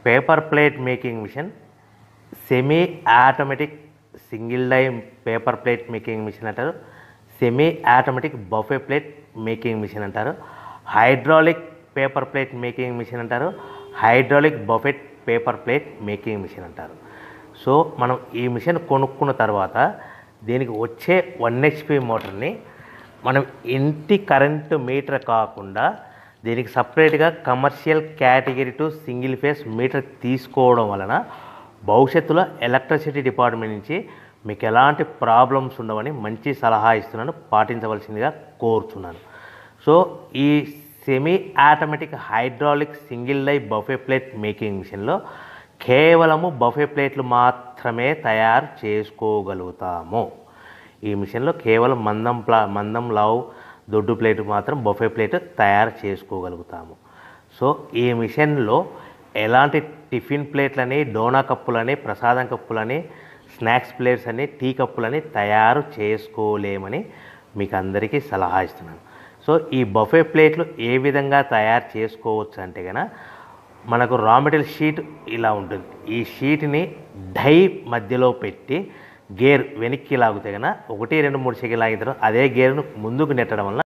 Paper plate making machine, semi automatic single die paper plate making machine అంటారు, semi automatic buffet plate making machine అంటారు, hydraulic paper plate making machine అంటారు, hydraulic buffet paper plate making machine అంటారు. So మనం ఈ machine కొనుక్కున్న తర్వాత దీనికి వచ్చే 1 HP మోటార్ని మనం ఇంటి కరెంటు మీటర్ కాకుండా దీనికి సపరేట్గా commercial category to single phase metre తీసుకోవడం వలన భవిష్యత్తులో ఎలక్ట్రిసిటీ డిపార్ట్మెంట్ నుంచి మీకు ఎలాంటి ప్రాబ్లమ్స్ ఉండవని మంచి సలహా ఇస్తున్నాను, పాటించవలసిందిగా కోరుతున్నాను. సో ఈ semi automatic hydraulic single die buffet plate making మిషన్లో కేవలము బఫే ప్లేట్లు మాత్రమే తయారు చేసుకోగలుగుతాము. ఈ మిషన్లో కేవలం మందం లావు దొడ్డు ప్లేట్ మాత్రం బఫే ప్లేట్ తయారు చేసుకోగలుగుతాము. సో ఈ మిషన్లో ఎలాంటి టిఫిన్ ప్లేట్లని, డోనా కప్పులని, ప్రసాదం కప్పులని, స్నాక్స్ ప్లేట్స్ అని, టీ కప్పులని తయారు చేసుకోలేమని మీకు అందరికీ సలహా ఇస్తున్నాను. సో ఈ బఫే ప్లేట్లు ఏ విధంగా తయారు చేసుకోవచ్చు అంటే కనుక మనకు రా మెటీరియల్ షీట్ ఇలా ఉంటుంది. ఈ షీట్ని డై మధ్యలో పెట్టి గేర్ వెనక్కి లాగితే కనుక 1, 2, 3 సెకండ్లు లాగిన తర్వాత అదే గేర్ను ముందుకు నెట్టడం వల్ల